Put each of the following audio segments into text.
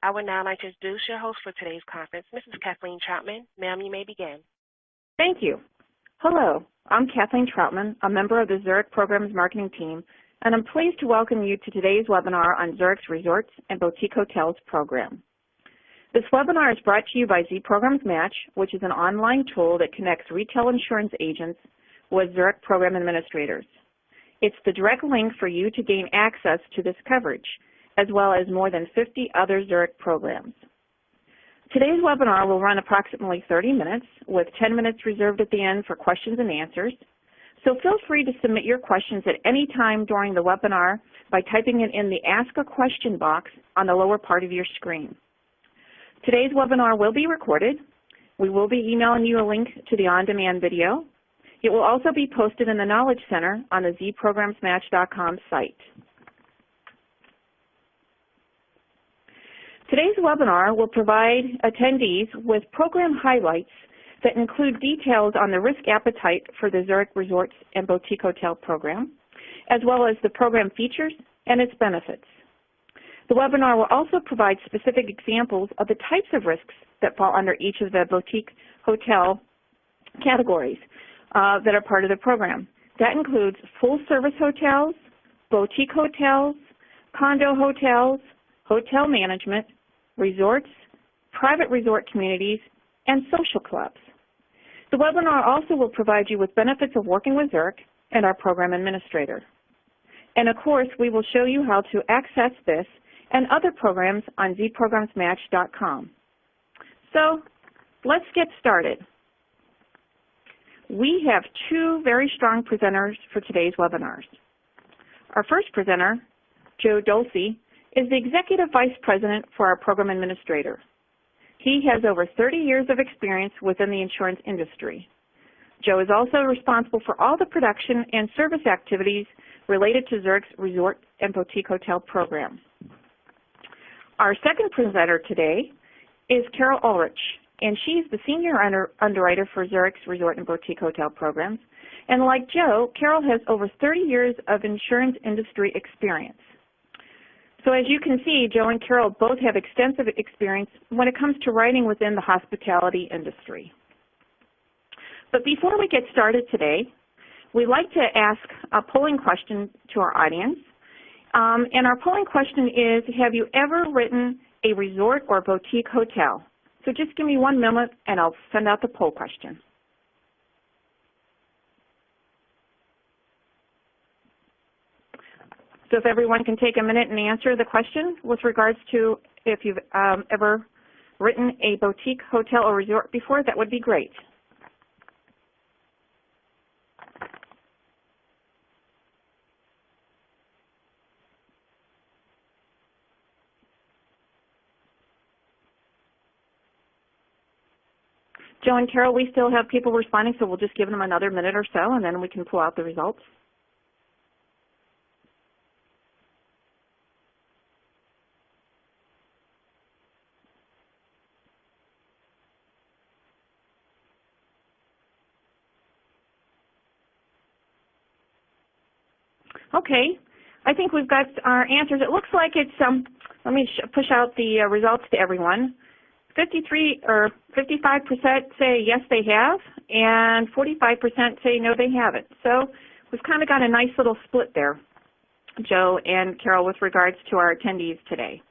I would now like to introduce your host for today's conference, Mrs. Kathleen Trautmann. Ma'am, you may begin. Thank you. Hello, I'm Kathleen Trautmann, a member of the Zurich Programs marketing team, and I'm pleased to welcome you to today's webinar on Zurich's Resorts and Boutique Hotels program. This webinar is brought to you by Zurich Programs Match, which is an online tool that connects retail insurance agents with Zurich Program administrators. It's the direct link for you to gain access to this coverage, as well as more than 50 other Zurich programs. Today's webinar will run approximately 30 minutes, with 10 minutes reserved at the end for questions and answers. So feel free to submit your questions at any time during the webinar by typing it in the Ask a Question box on the lower part of your screen. Today's webinar will be recorded. We will be emailing you a link to the on-demand video. It will also be posted in the Knowledge Center on the zprogramsmatch.com site. Today's webinar will provide attendees with program highlights that include details on the risk appetite for the Zurich Resorts and Boutique Hotel program, as well as the program features and its benefits. The webinar will also provide specific examples of the types of risks that fall under each of the boutique hotel categories that are part of the program. That includes full-service hotels, boutique hotels, condo hotels, hotel management, resorts, private resort communities, and social clubs. The webinar also will provide you with benefits of working with Zurich and our program administrator. And of course, we will show you how to access this and other programs on zprogramsmatch.com. So let's get started. We have two very strong presenters for today's webinars. Our first presenter, Joe Dolce, is the Executive Vice President for our Program Administrator. He has over 30 years of experience within the insurance industry. Joe is also responsible for all the production and service activities related to Zurich's Resort and Boutique Hotel program. Our second presenter today is Carol Ulrich, and she's the Senior Underwriter for Zurich's Resort and Boutique Hotel programs. And like Joe, Carol has over 30 years of insurance industry experience. So as you can see, Joe and Carol both have extensive experience when it comes to writing within the hospitality industry. But before we get started today, we'd like to ask a polling question to our audience. And our polling question is, have you ever written a resort or boutique hotel? So just give me 1 minute and I'll send out the poll question. So if everyone can take a minute and answer the question with regards to if you've ever written a boutique hotel or resort before, that would be great. Joe and Carol, we still have people responding, so we'll just give them another minute or so, and then we can pull out the results. Okay, I think we've got our answers. It looks like it's, let me push out the results to everyone. 53 or 55% say yes they have, and 45% say no they haven't. So we've kind of got a nice little split there, Joe and Carol, with regards to our attendees today.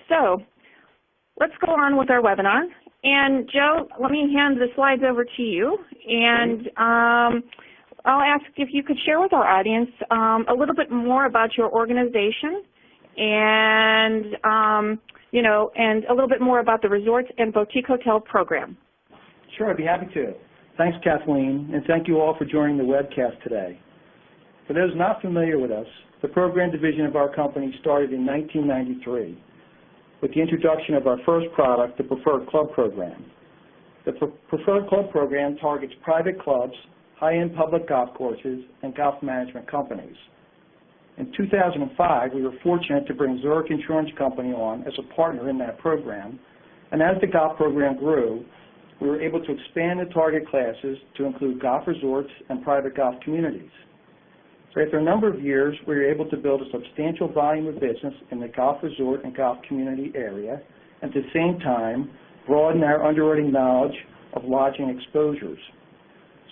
So let's go on with our webinar. And Joe, let me hand the slides over to you, and I'll ask if you could share with our audience a little bit more about your organization and, you know, and a little bit more about the Resorts and Boutique Hotel program. Sure, I'd be happy to. Thanks, Kathleen, and thank you all for joining the webcast today. For those not familiar with us, the program division of our company started in 1993 with the introduction of our first product, the Preferred Club Program. The Preferred Club Program targets private clubs, high-end public golf courses, and golf management companies. In 2005, we were fortunate to bring Zurich Insurance Company on as a partner in that program, and as the golf program grew, we were able to expand the target classes to include golf resorts and private golf communities. So after a number of years, we were able to build a substantial volume of business in the golf resort and golf community area, and at the same time, broaden our underwriting knowledge of lodging exposures.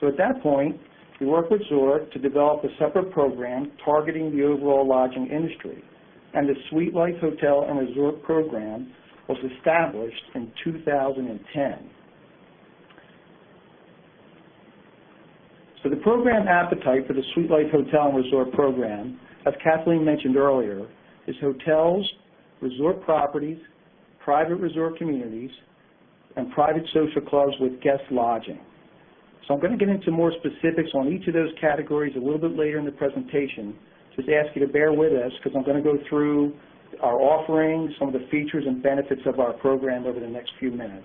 So at that point, we worked with Zurich to develop a separate program targeting the overall lodging industry, and the Suitelife Hotel and Resort Program was established in 2010. So the program appetite for the Suitelife Hotel and Resort Program, as Kathleen mentioned earlier, is hotels, resort properties, private resort communities, and private social clubs with guest lodging. So I'm going to get into more specifics on each of those categories a little bit later in the presentation. Just ask you to bear with us because I'm going to go through our offerings, some of the features and benefits of our program over the next few minutes.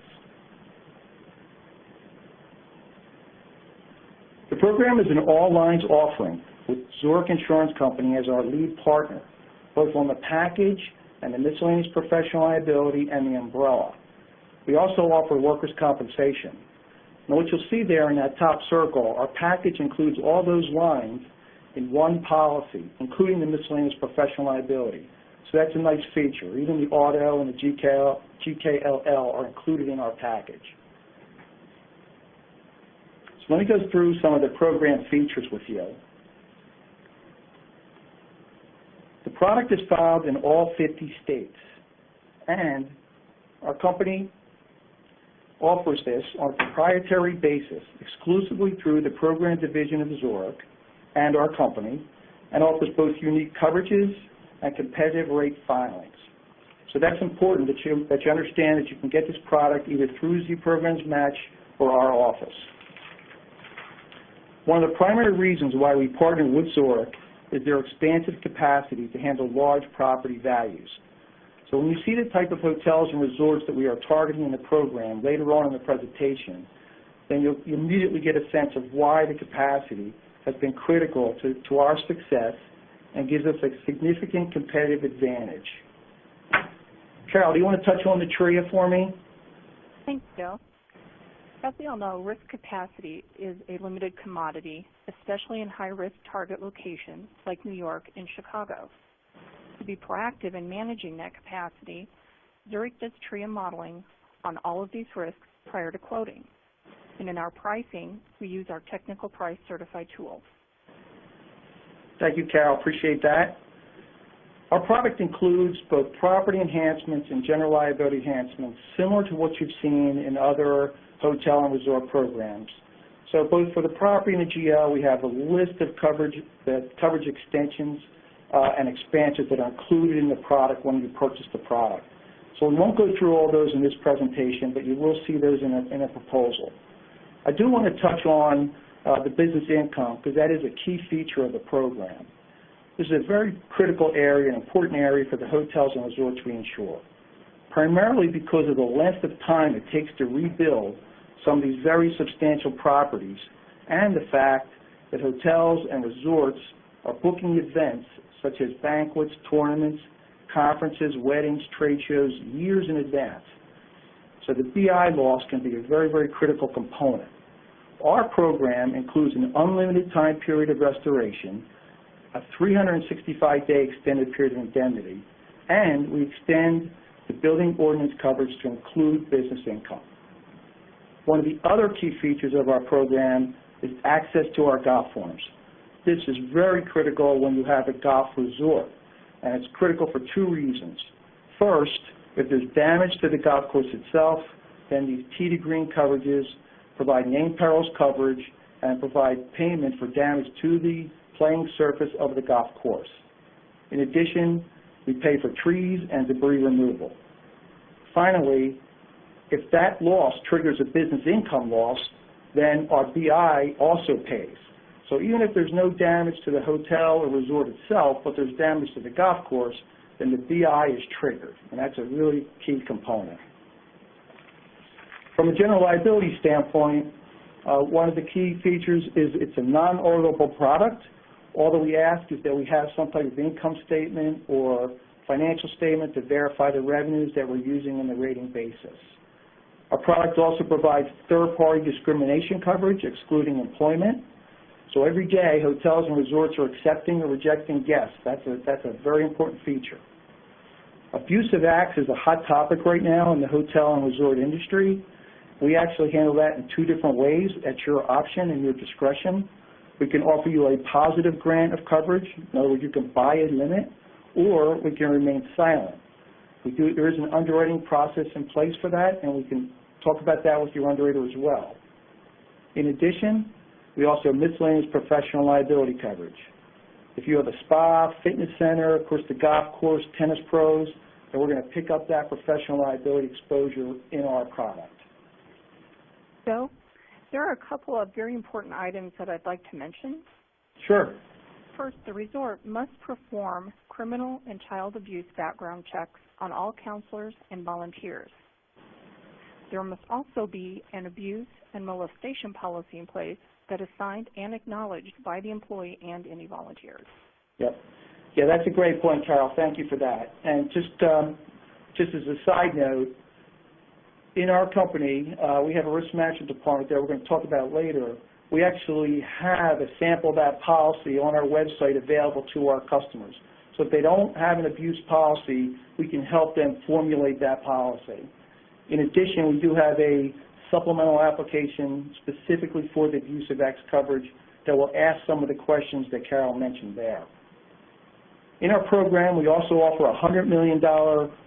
The program is an all-lines offering with Zurich Insurance Company as our lead partner, both on the package and the miscellaneous professional liability and the umbrella. We also offer workers' compensation. Now what you'll see there in that top circle, our package includes all those lines in one policy, including the miscellaneous professional liability. So that's a nice feature. Even the auto and the GKLL are included in our package. So let me go through some of the program features with you. The product is filed in all 50 states, and our company offers this on a proprietary basis exclusively through the program division of Zurich and our company, and offers both unique coverages and competitive rate filings. So that's important that you understand that you can get this product either through Z Programs Match or our office. One of the primary reasons why we partner with Zurich is their expansive capacity to handle large property values. So when you see the type of hotels and resorts that we are targeting in the program later on in the presentation, then you'll immediately get a sense of why the capacity has been critical to our success and gives us a significant competitive advantage. Carol, do you want to touch on the TRIA for me? Thanks, Joe. As we all know, risk capacity is a limited commodity, especially in high-risk target locations like New York and Chicago. To be proactive in managing that capacity, Zurich does TRIA modeling on all of these risks prior to quoting. And in our pricing, we use our technical price certified tools. Thank you, Carol. Appreciate that. Our product includes both property enhancements and general liability enhancements similar to what you've seen in other hotel and resort programs. So both for the property and the GL, we have a list of coverage extensions and expansions that are included in the product when you purchase the product. So we won't go through all those in this presentation, but you will see those in a proposal. I do want to touch on the business income because that is a key feature of the program. This is a very critical area, an important area for the hotels and resorts we insure, primarily because of the length of time it takes to rebuild some of these very substantial properties and the fact that hotels and resorts are booking events such as banquets, tournaments, conferences, weddings, trade shows years in advance. So the BI loss can be a very, very critical component. Our program includes an unlimited time period of restoration, a 365-day extended period of indemnity, and we extend the building ordinance coverage to include business income. One of the other key features of our program is access to our golf forms. This is very critical when you have a golf resort, and it's critical for two reasons. First, if there's damage to the golf course itself, then these tee to green coverages provide named perils coverage and provide payment for damage to the playing surface of the golf course. In addition, we pay for trees and debris removal. Finally, if that loss triggers a business income loss, then our BI also pays. So even if there's no damage to the hotel or resort itself, but there's damage to the golf course, then the BI is triggered, and that's a really key component. From a general liability standpoint, one of the key features is it's a non-auditable product. All that we ask is that we have some type of income statement or financial statement to verify the revenues that we're using in the rating basis. Our product also provides third-party discrimination coverage, excluding employment. So every day, hotels and resorts are accepting or rejecting guests. That's a very important feature. Abusive acts is a hot topic right now in the hotel and resort industry. We actually handle that in two different ways at your option and your discretion. We can offer you a positive grant of coverage. In other words, you can buy a limit, or we can remain silent. There is an underwriting process in place for that, and we can talk about that with your underwriter as well. In addition, we also have miscellaneous professional liability coverage. If you have a spa, fitness center, of course the golf course, tennis pros, then we're going to pick up that professional liability exposure in our product. So, there are a couple of very important items that I'd like to mention. Sure. First, the resort must perform criminal and child abuse background checks on all counselors and volunteers. There must also be an abuse and molestation policy in place that is signed and acknowledged by the employee and any volunteers. Yep. Yeah, that's a great point, Carol. Thank you for that. And just as a side note, in our company, we have a risk management department that we're going to talk about later. We actually have a sample of that policy on our website available to our customers. So if they don't have an abuse policy, we can help them formulate that policy. In addition, we do have a supplemental application specifically for the abusive acts coverage that will ask some of the questions that Carol mentioned there. In our program, we also offer a $100 million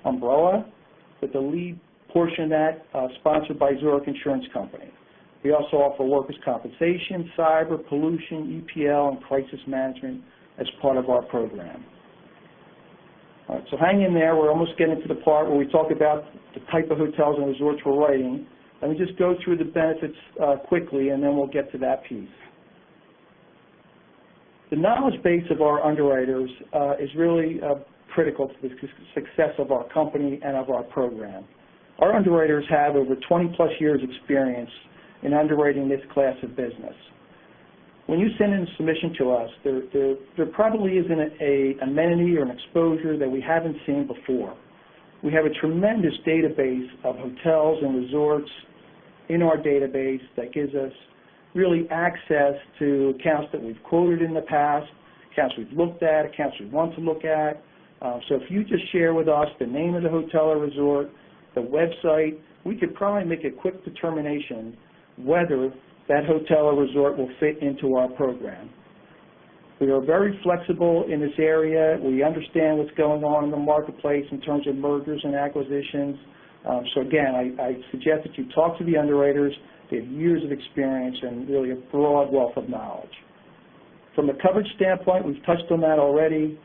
umbrella, with the lead portion of that sponsored by Zurich Insurance Company. We also offer workers' compensation, cyber, pollution, EPL, and crisis management as part of our program. All right, so hang in there. We're almost getting to the part where we talk about the type of hotels and resorts we're writing. Let me just go through the benefits quickly, and then we'll get to that piece. The knowledge base of our underwriters is really critical to the success of our company and of our program. Our underwriters have over 20-plus years experience in underwriting this class of business. When you send in a submission to us, there probably isn't an amenity or an exposure that we haven't seen before. We have a tremendous database of hotels and resorts in our database that gives us really access to accounts that we've quoted in the past, accounts we've looked at, accounts we want to look at. So if you just share with us the name of the hotel or resort, the website, we could probably make a quick determination whether that hotel or resort will fit into our program. We are very flexible in this area. We understand what's going on in the marketplace in terms of mergers and acquisitions. So again, I suggest that you talk to the underwriters. They have years of experience and really a broad wealth of knowledge. From a coverage standpoint, we've touched on that already.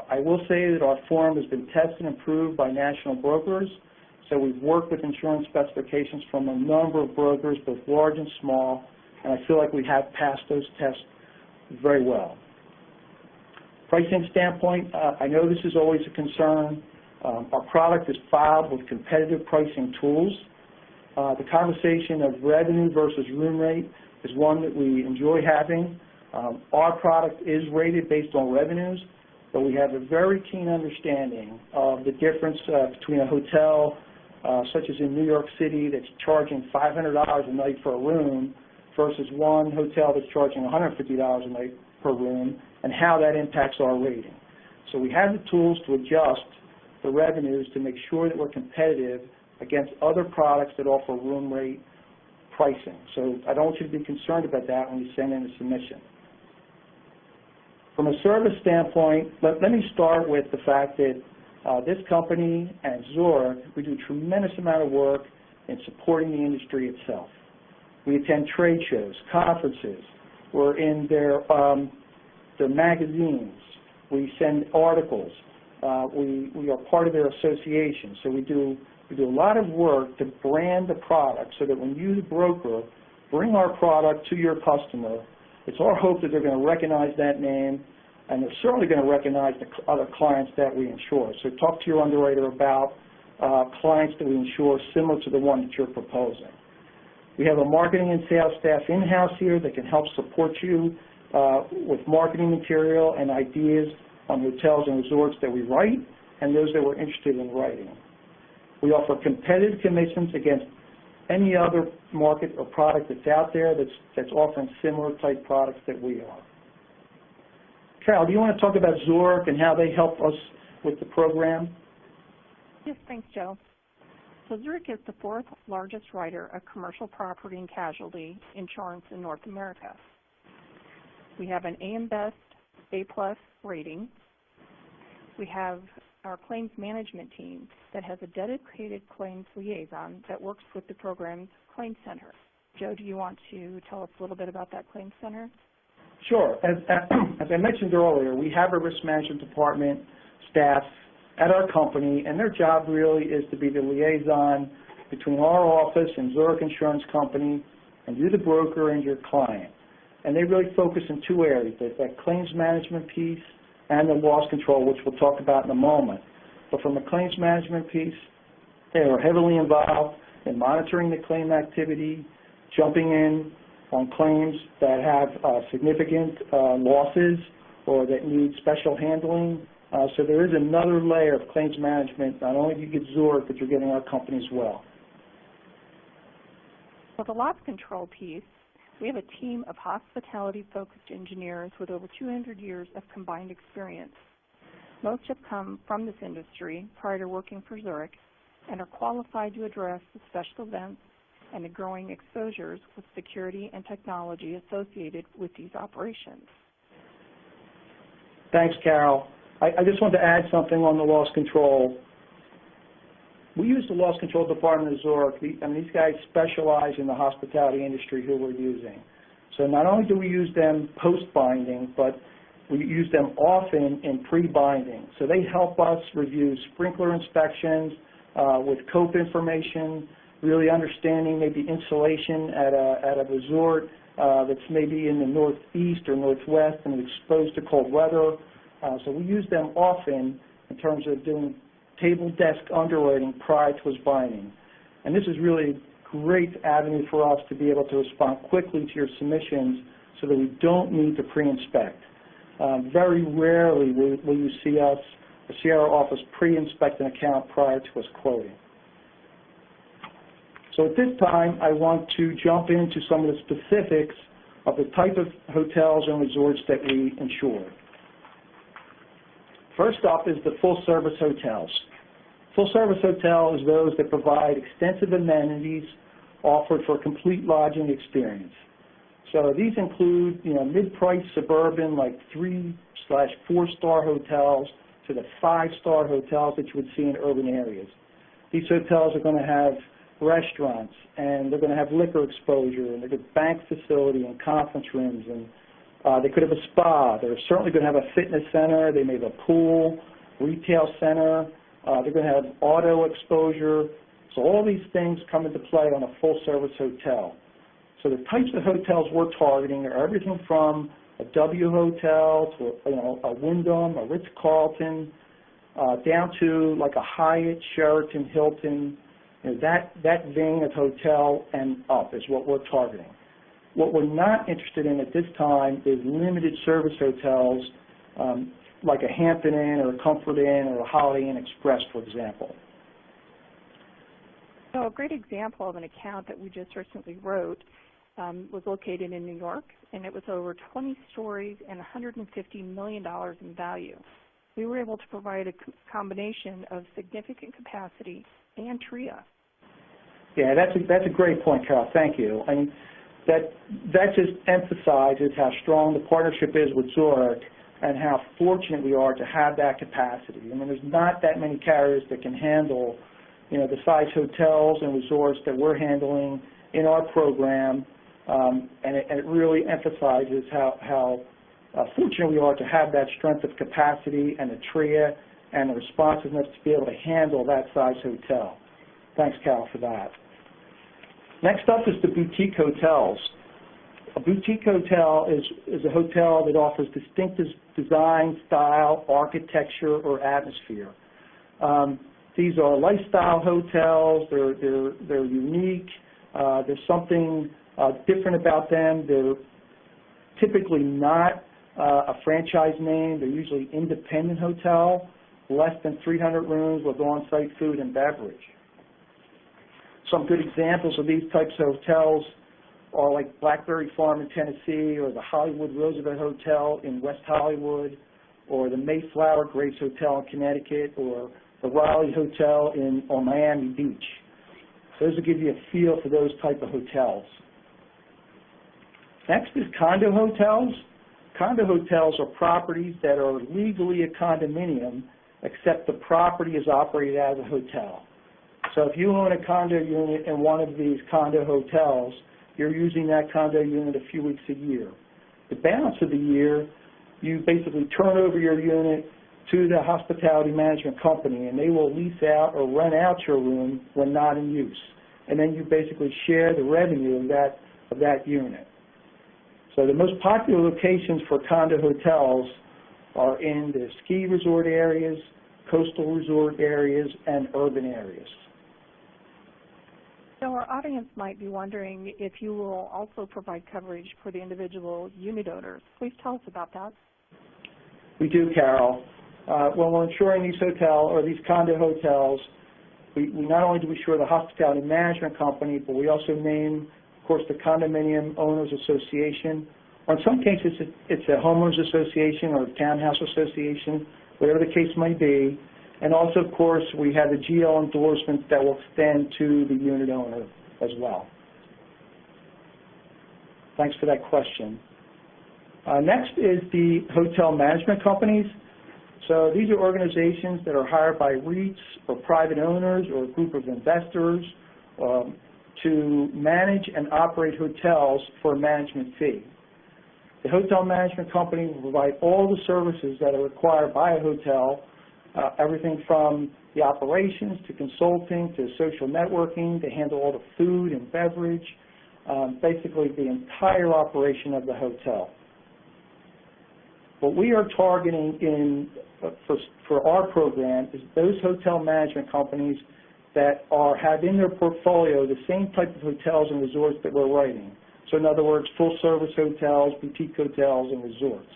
I will say that our form has been tested and approved by national brokers. So we've worked with insurance specifications from a number of brokers, both large and small, and I feel like we have passed those tests very well. Pricing standpoint, I know this is always a concern. Our product is filed with competitive pricing tools. The conversation of revenue versus room rate is one that we enjoy having. Our product is rated based on revenues, but we have a very keen understanding of the difference between a hotel such as in New York City that's charging $500 a night for a room versus one hotel that's charging $150 a night per room, and how that impacts our rating. So we have the tools to adjust the revenues to make sure that we're competitive against other products that offer room rate pricing. So I don't want you to be concerned about that when you send in a submission. From a service standpoint, let me start with the fact that this company and Zurich, we do a tremendous amount of work in supporting the industry itself. We attend trade shows, conferences. We're in their magazines. We send articles. We are part of their association. So we do a lot of work to brand the product so that when you, the broker, bring our product to your customer, it's our hope that they're going to recognize that name, and they're certainly going to recognize the other clients that we insure. So talk to your underwriter about clients that we insure similar to the one that you're proposing. We have a marketing and sales staff in-house here that can help support you with marketing material and ideas on hotels and resorts that we write and those that we're interested in writing. We offer competitive commissions against any other market or product that's out there that's offering similar type products that we are. Carol, do you want to talk about Zurich and how they help us with the program? Yes, thanks, Joe. So Zurich is the fourth largest writer of commercial property and casualty insurance in North America. We have an AM Best A+ rating. We have our claims management team that has a dedicated claims liaison that works with the program's claims center. Joe, do you want to tell us a little bit about that claims center? Sure. As I mentioned earlier, we have a risk management department staff at our company, and their job really is to be the liaison between our office and Zurich Insurance Company and you, the broker, and your client. And they really focus in two areas. There's that claims management piece and the loss control, which we'll talk about in a moment. But from a claims management piece, they are heavily involved in monitoring the claim activity, jumping in on claims that have significant losses or that need special handling. So there is another layer of claims management. Not only do you get Zurich, but you're getting our company as well. For the loss control piece, we have a team of hospitality-focused engineers with over 200 years of combined experience. Most have come from this industry prior to working for Zurich and are qualified to address the special events and the growing exposures with security and technology associated with these operations. Thanks, Carol. I just want to add something on the loss control. We use the loss control department of Zurich. These guys specialize in the hospitality industry who we're using. So not only do we use them post-binding, but we use them often in pre-binding. So they help us review sprinkler inspections with COPE information, really understanding maybe insulation at a resort that's maybe in the northeast or northwest and exposed to cold weather. So we use them often in terms of doing table desk underwriting prior to us binding. And this is really a great avenue for us to be able to respond quickly to your submissions so that we don't need to pre-inspect. Very rarely will you see our office pre-inspect an account prior to us quoting. So at this time, I want to jump into some of the specifics of the type of hotels and resorts that we insure. First up is the full-service hotels. Full-service hotel is those that provide extensive amenities offered for a complete lodging experience. So these include, mid-price suburban, like 3/4-star hotels to the 5-star hotels that you would see in urban areas. These hotels are going to have restaurants, and they're going to have liquor exposure, and they're going to have bank facility and conference rooms, and they could have a spa. They're certainly going to have a fitness center. They may have a pool, retail center. They're going to have auto exposure. So all these things come into play on a full-service hotel. So the types of hotels we're targeting are everything from a W hotel to a Wyndham, a Ritz-Carlton, down to like a Hyatt, Sheraton, Hilton. That vein of hotel and up is what we're targeting. What we're not interested in at this time is limited service hotels like a Hampton Inn or a Comfort Inn or a Holiday Inn Express, for example. So a great example of an account that we just recently wrote was located in New York, and it was over 20 stories and $150 million in value. We were able to provide a combination of significant capacity and TRIA. Yeah, that's a great point, Carol. Thank you. I mean, that just emphasizes how strong the partnership is with Zurich and how fortunate we are to have that capacity. I mean, there's not that many carriers that can handle, the size hotels and resorts that we're handling in our program, and it really emphasizes how fortunate we are to have that strength of capacity and the TRIA and the responsiveness to be able to handle that size hotel. Thanks, Cal, for that. Next up is the boutique hotels. A boutique hotel is a hotel that offers distinctive design, style, architecture, or atmosphere. These are lifestyle hotels. They're unique. There's something different about them. They're typically not a franchise name. They're usually independent hotel, less than 300 rooms with on-site food and beverage. Some good examples of these types of hotels are like Blackberry Farm in Tennessee, or the Hollywood Roosevelt Hotel in West Hollywood, or the Mayflower Grace Hotel in Connecticut, or the Raleigh Hotel on Miami Beach. Those will give you a feel for those type of hotels. Next is condo hotels. Condo hotels are properties that are legally a condominium, except the property is operated as a hotel. So if you own a condo unit in one of these condo hotels, you're using that condo unit a few weeks a year. The balance of the year, you basically turn over your unit to the hospitality management company, and they will lease out or rent out your room when not in use. And then you basically share the revenue of that unit. So the most popular locations for condo hotels are in the ski resort areas, coastal resort areas, and urban areas. So our audience might be wondering if you will also provide coverage for the individual unit owners. Please tell us about that. We do, Carol. When we're insuring these these condo hotels, we not only do we insure the hospitality management company, but we also name, of course, the condominium owners association. Or in some cases, it's a homeowners association or a townhouse association, whatever the case might be. And also, of course, we have the GL endorsements that will extend to the unit owner as well. Thanks for that question. Next is the hotel management companies. So these are organizations that are hired by REITs or private owners or a group of investors to manage and operate hotels for a management fee. The hotel management company will provide all the services that are required by a hotel, everything from the operations to consulting to social networking, to handle all the food and beverage, basically the entire operation of the hotel. What we are targeting for our program is those hotel management companies that have in their portfolio the same type of hotels and resorts that we're writing. So in other words, full-service hotels, boutique hotels, and resorts.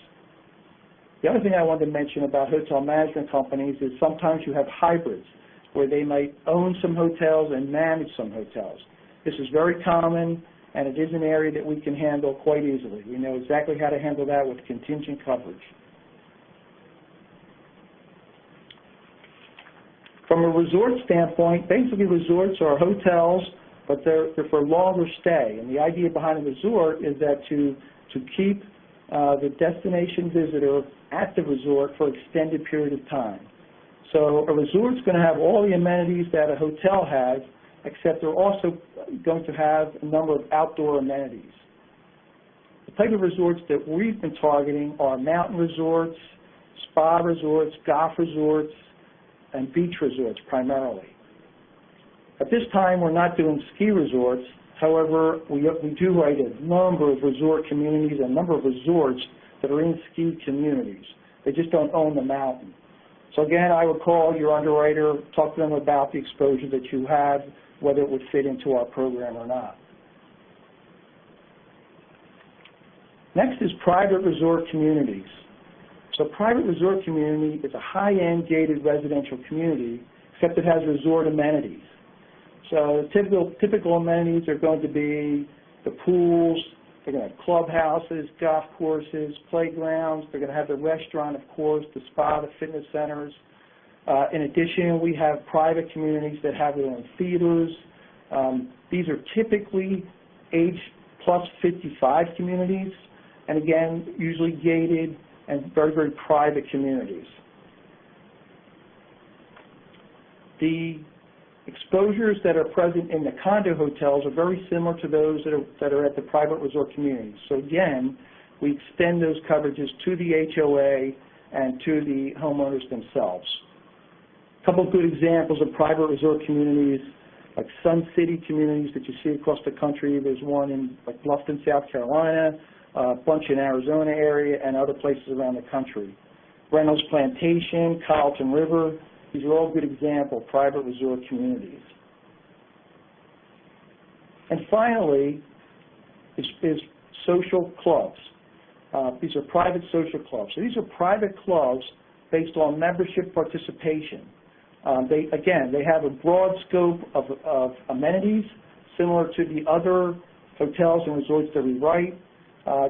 The other thing I wanted to mention about hotel management companies is sometimes you have hybrids where they might own some hotels and manage some hotels. This is very common, and it is an area that we can handle quite easily. We know exactly how to handle that with contingent coverage. From a resort standpoint, basically resorts are hotels, but they're for longer stay. And the idea behind a resort is that to keep the destination visitor at the resort for an extended period of time. So a resort's going to have all the amenities that a hotel has, except they're also going to have a number of outdoor amenities. The type of resorts that we've been targeting are mountain resorts, spa resorts, golf resorts, and beach resorts primarily. At this time, we're not doing ski resorts. However, we do write a number of resort communities, a number of resorts that are in ski communities. They just don't own the mountain. So again, I would call your underwriter, talk to them about the exposure that you have, whether it would fit into our program or not. Next is private resort communities. So private resort community is a high-end gated residential community, except it has resort amenities. So typical amenities are going to be the pools, they're going to have clubhouses, golf courses, playgrounds, they're going to have the restaurant, of course, the spa, the fitness centers. In addition, we have private communities that have their own theaters. These are typically age plus 55 communities, and again, usually gated and very, very private communities. The exposures that are present in the condo hotels are very similar to those that are at the private resort communities. So again, we extend those coverages to the HOA and to the homeowners themselves. A couple of good examples of private resort communities, like Sun City communities that you see across the country. There's one in like Bluffton, South Carolina, a bunch in Arizona area, and other places around the country. Reynolds Plantation, Carlton River, these are all good examples of private resort communities. And finally is social clubs. These are private social clubs. So these are private clubs based on membership participation. They have a broad scope of amenities similar to the other hotels and resorts that we write.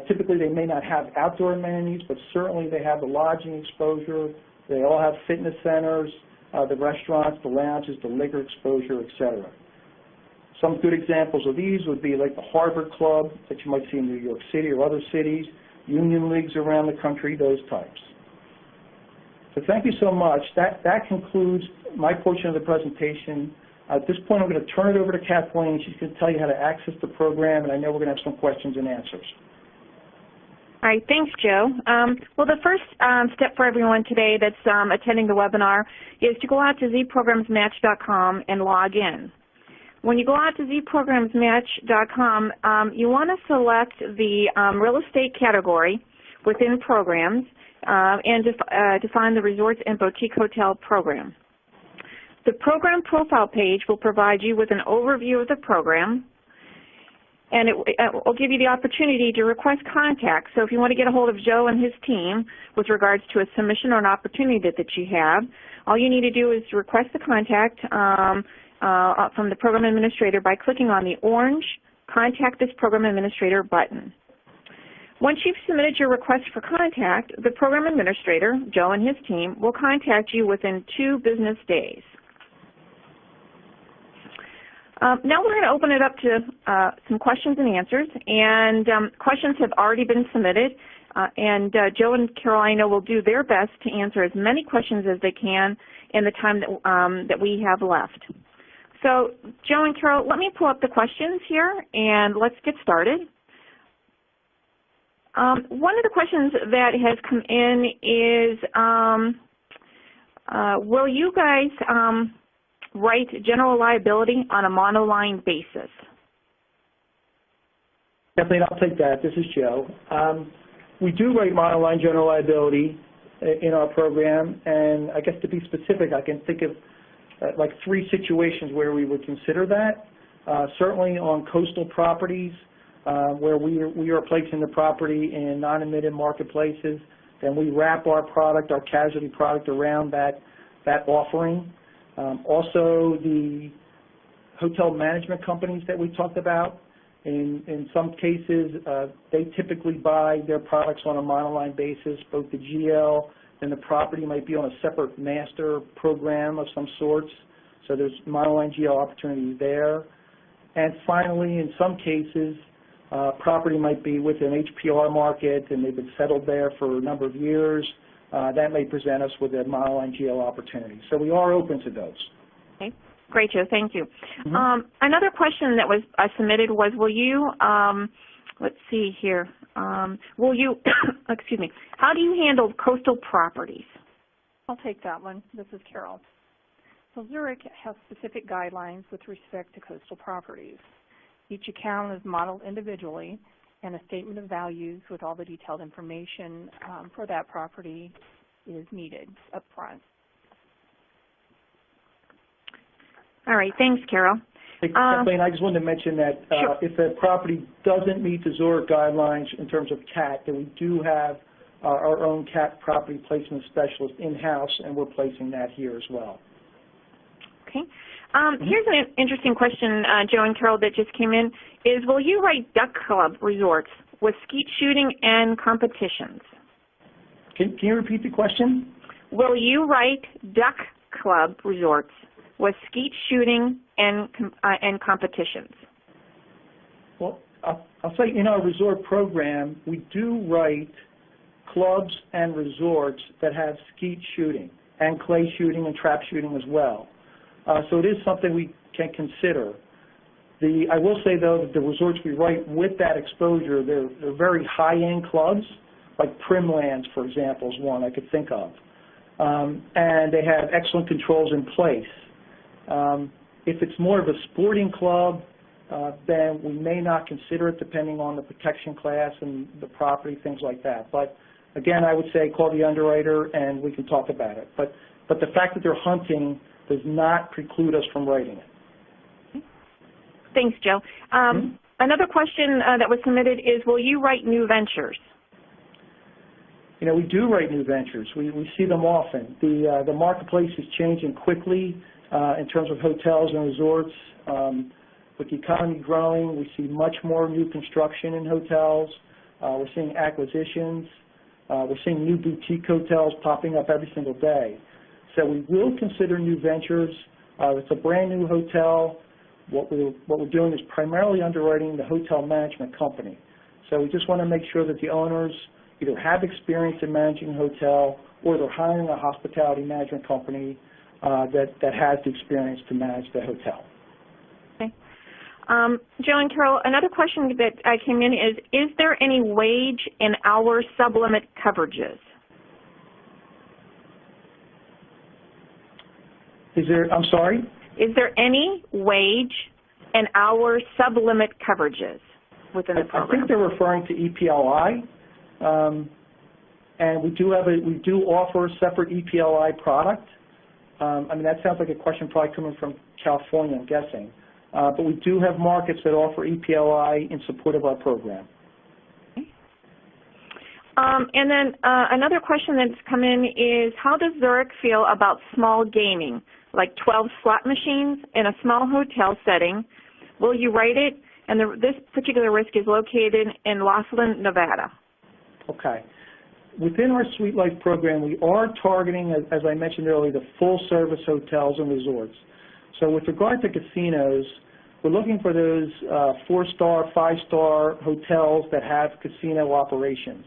Typically, they may not have outdoor amenities, but certainly they have the lodging exposure. They all have fitness centers, the restaurants, the lounges, the liquor exposure, et cetera. Some good examples of these would be like the Harvard Club that you might see in New York City or other cities, union leagues around the country, those types. So thank you so much. That concludes my portion of the presentation. At this point, I'm going to turn it over to Kathleen. She's going to tell you how to access the program, and I know we're going to have some questions and answers. All right, thanks, Joe. Well, the first step for everyone today that's attending the webinar is to go out to zprogramsmatch.com and log in. When you go out to zprogramsmatch.com, you want to select the real estate category within programs and define the Resorts and Boutique Hotel program. The program profile page will provide you with an overview of the program, and it will give you the opportunity to request contact. So if you want to get a hold of Joe and his team with regards to a submission or an opportunity that you have, all you need to do is request the contact from the program administrator by clicking on the orange Contact This Program Administrator button. Once you've submitted your request for contact, the program administrator, Joe and his team, will contact you within 2 business days. Now we're going to open it up to some questions and answers, and questions have already been submitted, and Joe and Carol, I know, will do their best to answer as many questions as they can in the time that we have left. So, Joe and Carol, let me pull up the questions here, and let's get started. One of the questions that has come in is, will you guys write general liability on a monoline basis? Kathleen, I'll take that. This is Joe. We do write monoline general liability in our program, and I guess to be specific, I can think of like 3 situations where we would consider that. Certainly on coastal properties where we are placing the property in non-admitted marketplaces, then we wrap our product, our casualty product, around that offering. Also, the hotel management companies that we talked about, in some cases, they typically buy their products on a monoline basis. Both the GL and the property might be on a separate master program of some sorts, so there's monoline GL opportunities there. And finally, in some cases, property might be with an HPR market and they've been settled there for a number of years. That may present us with a monoline GL opportunity. So we are open to those. Okay, great, Joe. Thank you. Another question that was submitted was, will you, let's see here, will you, excuse me, how do you handle coastal properties? I'll take that one. This is Carol. So Zurich has specific guidelines with respect to coastal properties. Each account is modeled individually, and a statement of values with all the detailed information for that property is needed up front. All right, thanks, Carol. Hey, Kathleen, I just wanted to mention that sure. If a property doesn't meet the Zurich guidelines in terms of CAT, then we do have our own CAT property placement specialist in-house, and we're placing that here as well. Okay. Here's an interesting question, Joe and Carol, that just came in, is will you write duck club resorts with skeet shooting and competitions? Can you repeat the question? Will you write duck club resorts with skeet shooting and competitions? Well, I'll say in our resort program, we do write clubs and resorts that have skeet shooting and clay shooting and trap shooting as well. So it is something we can consider. I will say, though, that the resorts we write with that exposure, they're very high-end clubs, like Primlands, for example, is one I could think of. And they have excellent controls in place. If it's more of a sporting club, then we may not consider it depending on the protection class and the property, things like that. But again, I would say call the underwriter and we can talk about it. But the fact that they're hunting does not preclude us from writing it. Thanks, Joe. Another question that was submitted is, will you write new ventures? You know, we do write new ventures. We see them often. The marketplace is changing quickly in terms of hotels and resorts. With the economy growing, we see much more new construction in hotels. We're seeing acquisitions. We're seeing new boutique hotels popping up every single day. So we will consider new ventures. It's a brand new hotel. What we're doing is primarily underwriting the hotel management company. So we just want to make sure that the owners either have experience in managing a hotel or they're hiring a hospitality management company that has the experience to manage the hotel. Okay. Joe and Carol, another question that came in is there any wage and hour sublimit coverages? I'm sorry? Is there any wage and hour sublimit coverages within the program? I think they're referring to EPLI, and we do offer a separate EPLI product. I mean, that sounds like a question probably coming from California, I'm guessing. But we do have markets that offer EPLI in support of our program. Okay. And then another question that's come in is, how does Zurich feel about small gaming, like 12 slot machines in a small hotel setting? Will you write it? And this particular risk is located in Laughlin, Nevada. Okay. Within our Suitelife program, we are targeting, as I mentioned earlier, the full-service hotels and resorts. So with regard to casinos, we're looking for those 4-star, 5-star hotels that have casino operations.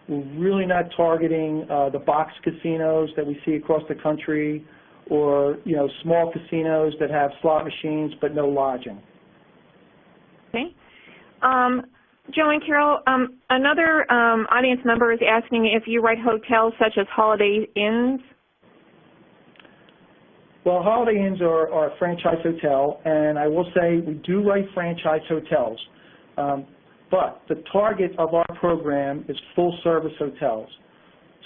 We're really not targeting the box casinos that we see across the country, or small casinos that have slot machines but no lodging. Okay. Joe and Carol, another audience member is asking if you write hotels such as Holiday Inns. Well, Holiday Inns are a franchise hotel, and I will say we do write franchise hotels. But the target of our program is full-service hotels.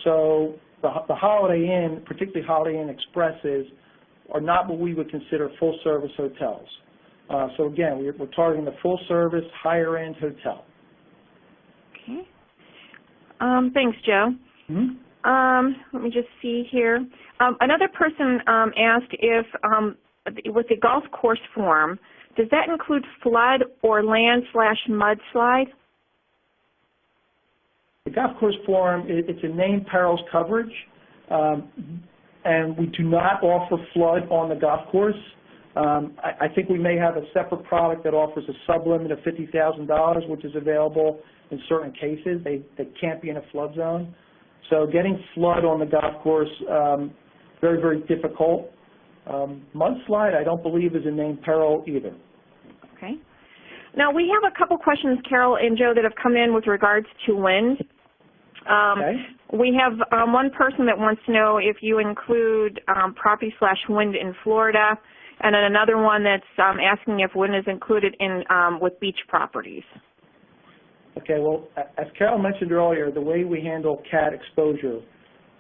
So the Holiday Inn, particularly Holiday Inn Expresses, are not what we would consider full-service hotels. So again, we're targeting the full-service, higher-end hotel. Okay. Thanks, Joe. Mm-hmm. Let me just see here. Another person asked if, with the golf course form, does that include flood or land/mudslide? The golf course form, it's a named perils coverage, and we do not offer flood on the golf course. I think we may have a separate product that offers a sublimit of $50,000, which is available in certain cases. They can't be in a flood zone. So getting flood on the golf course, very, very difficult. Mudslide, I don't believe, is a named peril either. Okay. Now, we have a couple questions, Carol and Joe, that have come in with regards to wind. Okay. We have one person that wants to know if you include property/wind in Florida, and then another one that's asking if wind is included in with beach properties. Okay, well, as Carol mentioned earlier, the way we handle cat exposure,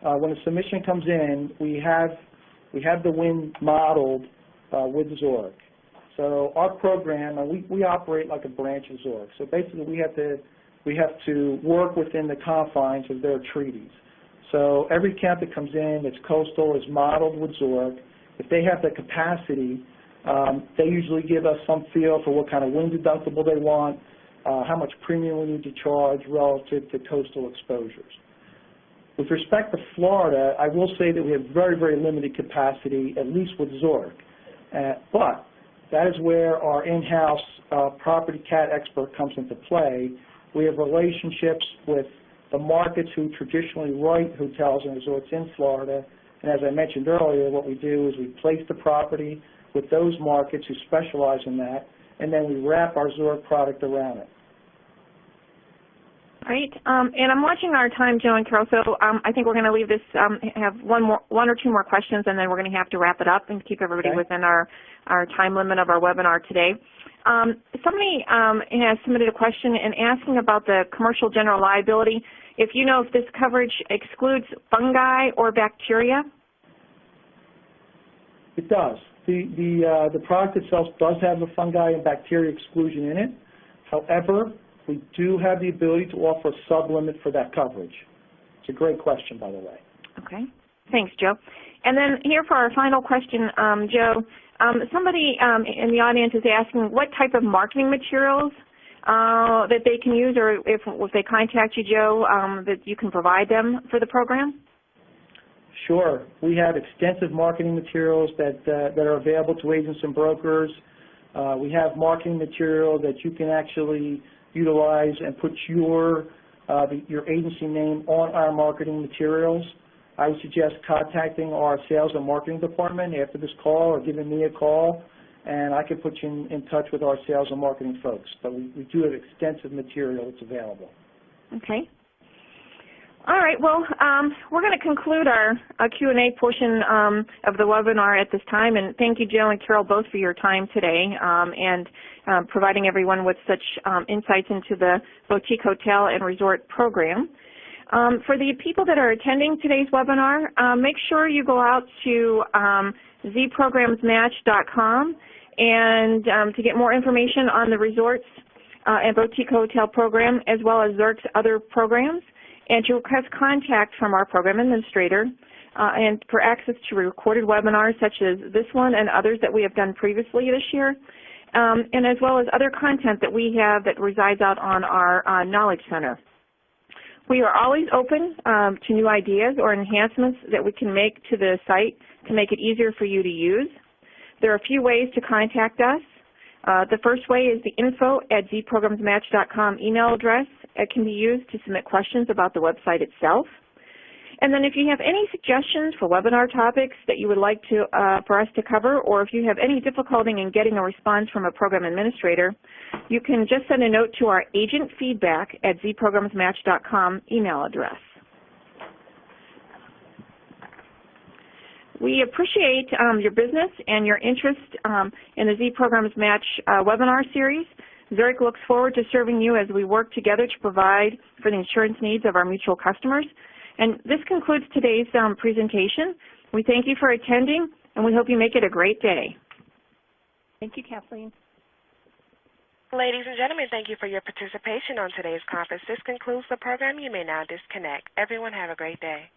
when a submission comes in, we have the wind modeled with Zurich. So our program, we operate like a branch of Zurich. So basically, we have to work within the confines of their treaties. So every account that comes in that's coastal is modeled with Zurich. If they have the capacity, they usually give us some feel for what kind of wind deductible they want, how much premium we need to charge relative to coastal exposures. With respect to Florida, I will say that we have very, very limited capacity, at least with Zurich. But that is where our in-house property cat expert comes into play. We have relationships with the markets who traditionally write hotels and resorts in Florida. And as I mentioned earlier, what we do is we place the property with those markets who specialize in that, and then we wrap our Zurich product around it. All right, and I'm watching our time, Joe and Carol, so I think we're going to leave this, have one or two more questions, and then we're going to have to wrap it up and keep everybody within our time limit of our webinar today. Somebody has submitted a question and asking about the commercial general liability. If you know if this coverage excludes fungi or bacteria? It does. The product itself does have a fungi and bacteria exclusion in it. However, we do have the ability to offer a sublimit for that coverage. It's a great question, by the way. Okay. Thanks, Joe. And then here for our final question, Joe, somebody in the audience is asking what type of marketing materials that they can use, or if they contact you, Joe, that you can provide them for the program? Sure. We have extensive marketing materials that are available to agents and brokers. We have marketing material that you can actually utilize and put your agency name on our marketing materials. I would suggest contacting our sales and marketing department after this call or giving me a call, and I can put you in touch with our sales and marketing folks. But we do have extensive material that's available. Okay. All right. Well, we're going to conclude our Q&A portion of the webinar at this time, and thank you, Joe and Carol, both for your time today and providing everyone with such insights into the Boutique Hotel and Resort Program. For the people that are attending today's webinar, make sure you go out to zprogramsmatch.com and to get more information on the Resorts and Boutique Hotel Program, as well as Zurich's other programs, and to request contact from our program administrator and for access to recorded webinars such as this one and others that we have done previously this year, and as well as other content that we have that resides out on our Knowledge Center. We are always open to new ideas or enhancements that we can make to the site to make it easier for you to use. There are a few ways to contact us. The first way is the info@zprogramsmatch.com email address. It can be used to submit questions about the website itself. And then if you have any suggestions for webinar topics that you would like to, for us to cover, or if you have any difficulty in getting a response from a program administrator, you can just send a note to our agentfeedback@zprogramsmatch.com email address. We appreciate your business and your interest in the Z Programs Match webinar series. Zurich looks forward to serving you as we work together to provide for the insurance needs of our mutual customers. And this concludes today's presentation. We thank you for attending, and we hope you make it a great day. Thank you, Kathleen. Ladies and gentlemen, thank you for your participation on today's conference. This concludes the program. You may now disconnect. Everyone have a great day.